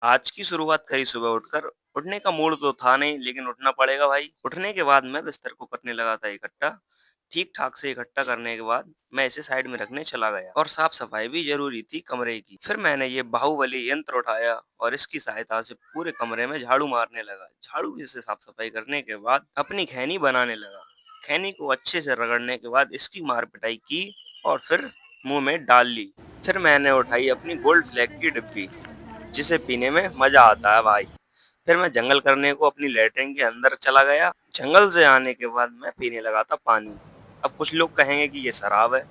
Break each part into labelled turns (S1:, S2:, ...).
S1: आज की शुरुआत करी सुबह उठकर। उठने का मूड तो था नहीं, लेकिन उठना पड़ेगा भाई। उठने के बाद मैं बिस्तर को करने लगा था इकट्ठा। ठीक-ठाक से इकट्ठा करने के बाद मैं इसे साइड में रखने चला गया और साफ-सफाई भी ज़रूरी थी कमरे की। फिर मैंने ये बाहुबली यंत्र उठाया और इसकी सहायता से पूरे कमरे में झाड़ू मारने लगा। झाड़ू से साफ-सफाई करने के बाद अपनी खैनी बनाने लगा। खैनी को अच्छे से रगड़ने के बाद इसकी मार-पिटाई की और फिर मुँह में डाल ली। फिर मैंने उठाई अपनी गोल्ड फ्लैग की डिब्बी, जिसे पीने में मजा आता है भाई। फिर मैं जंगल करने को अपनी लैट्रिन के अंदर चला गया। जंगल से आने के बाद मैं पीने लगा था पानी। अब कुछ लोग कहेंगे कि ये शराब है।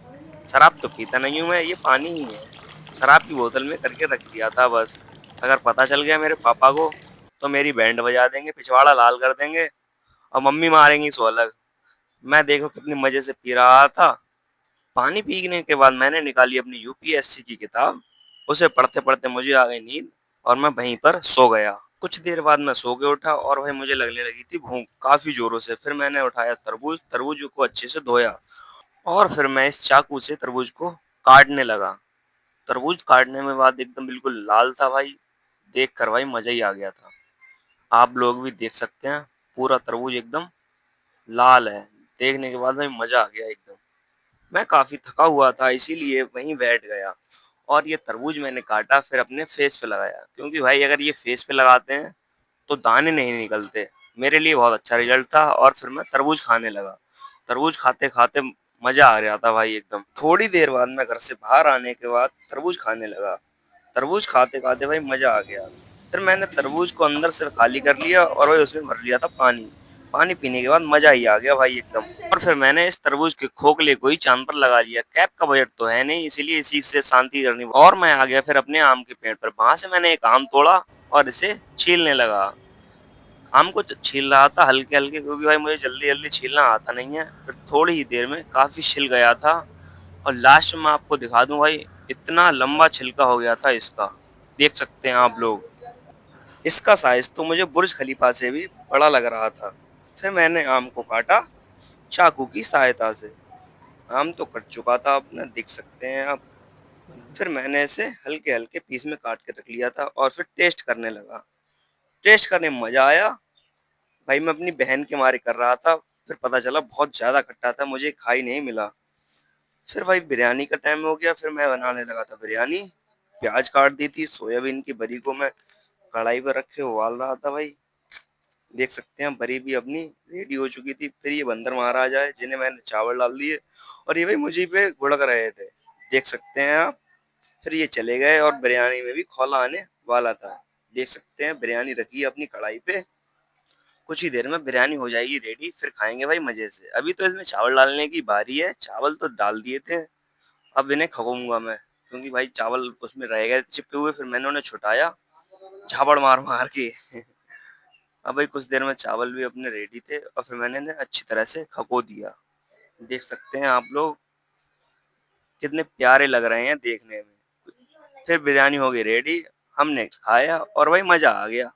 S1: शराब तो पीता नहीं हूँ मैं, ये पानी ही है। शराब की बोतल में करके रख दिया था बस। अगर पता चल गया मेरे पापा को, तो मेरी बैंड बजा देंगे, पिछवाड़ा लाल कर देंगे और मम्मी मारेंगी सो अलग। मैं देखो कितने मजे से पी रहा था। पानी पीने के बाद मैंने निकाली अपनी यूपीएससी की किताब। उसे पढ़ते-पढ़ते मुझे आ गई नींद और मैं वहीं पर सो गया। कुछ देर बाद मैं सो के उठा और भाई मुझे लगने लगी थी भूख काफ़ी ज़ोरों से। फिर मैंने उठाया तरबूज, तरबूज को अच्छे से धोया और फिर मैं इस चाकू से तरबूज को काटने लगा। तरबूज काटने में बाद एकदम बिल्कुल लाल था भाई। देख कर भाई मज़ा ही आ गया था। आप लोग भी देख सकते हैं, पूरा तरबूज एकदम लाल है। देखने के बाद भाई मज़ा आ गया एकदम। मैं काफ़ी थका हुआ था, इसीलिए वहीं बैठ गया और ये तरबूज मैंने काटा फिर अपने फेस पे लगाया, क्योंकि भाई अगर ये फेस पे लगाते हैं तो दाने नहीं निकलते। मेरे लिए बहुत अच्छा रिजल्ट था और फिर मैं तरबूज खाने लगा। तरबूज खाते-खाते मज़ा आ गया था भाई एकदम। थोड़ी देर बाद मैं घर से बाहर आने के बाद तरबूज खाने लगा। तरबूज खाते-खाते भाई मज़ा आ गया। फिर मैंने तरबूज को अंदर से खाली कर लिया और भाई उसमें भर लिया था पानी। पानी पीने के बाद मज़ा ही आ गया भाई एकदम। और फिर मैंने इस तरबूज के खोखले को ही चाँद पर लगा लिया। कैप का बजट तो है नहीं, इसीलिए इसी से शांति करनी और मैं आ गया फिर अपने आम के पेड़ पर। वहाँ से मैंने एक आम तोड़ा और इसे छीलने लगा। आम को छील रहा था हल्के-हल्के, क्योंकि भाई मुझे जल्दी-जल्दी छीलना आता नहीं है। फिर थोड़ी ही देर में काफ़ी छिल गया था और लास्ट में आपको दिखा दूँ भाई, इतना लंबा छिलका हो गया था इसका। देख सकते हैं आप लोग। इसका साइज़ तो मुझे बुर्ज खलीफा से भी बड़ा लग रहा था। फिर मैंने आम को काटा चाकू की सहायता से। आम तो कट चुका था अपना, देख सकते हैं आप। फिर मैंने इसे हल्के-हल्के पीस में काट के रख लिया था और फिर टेस्ट करने लगा। टेस्ट करने में मज़ा आया। भाई मैं अपनी बहन के मारे कर रहा था, फिर पता चला बहुत ज़्यादा खट्टा था, मुझे खा ही नहीं मिला। फिर भाई बिरयानी का टाइम हो गया, फिर मैं बनाने लगा था बिरयानी। प्याज काट दी थी, सोयाबीन की बरी को मैं कढ़ाई पे रख के उबाल रहा था भाई। देख सकते हैं बरी भी अपनी रेडी हो चुकी थी। फिर ये बंदर महाराज आए, जिन्हें मैंने चावल डाल दिए और ये भाई मुझे पे घुड़क रहे थे। देख सकते हैं आप। फिर ये चले गए और बिरयानी में भी खौला आने वाला था। देख सकते हैं बिरयानी रखी है अपनी कढ़ाई पे। कुछ ही देर में बिरयानी हो जाएगी रेडी, फिर खाएंगे भाई मजे से। अभी तो इसमें चावल डालने की बारी है। चावल तो डाल दिए थे, अब इन्हें खगोऊंगा मैं, क्योंकि भाई चावल उसमें रह गए चिपके हुए। फिर मैंने उन्हें छुटाया झापड़ मार मार के। अब भाई कुछ देर में चावल भी अपने रेडी थे और फिर मैंने इन्हें अच्छी तरह से खगो दिया। देख सकते हैं आप लोग कितने प्यारे लग रहे हैं देखने में। फिर बिरयानी हो गई रेडी, हमने खाया और भाई मजा आ गया।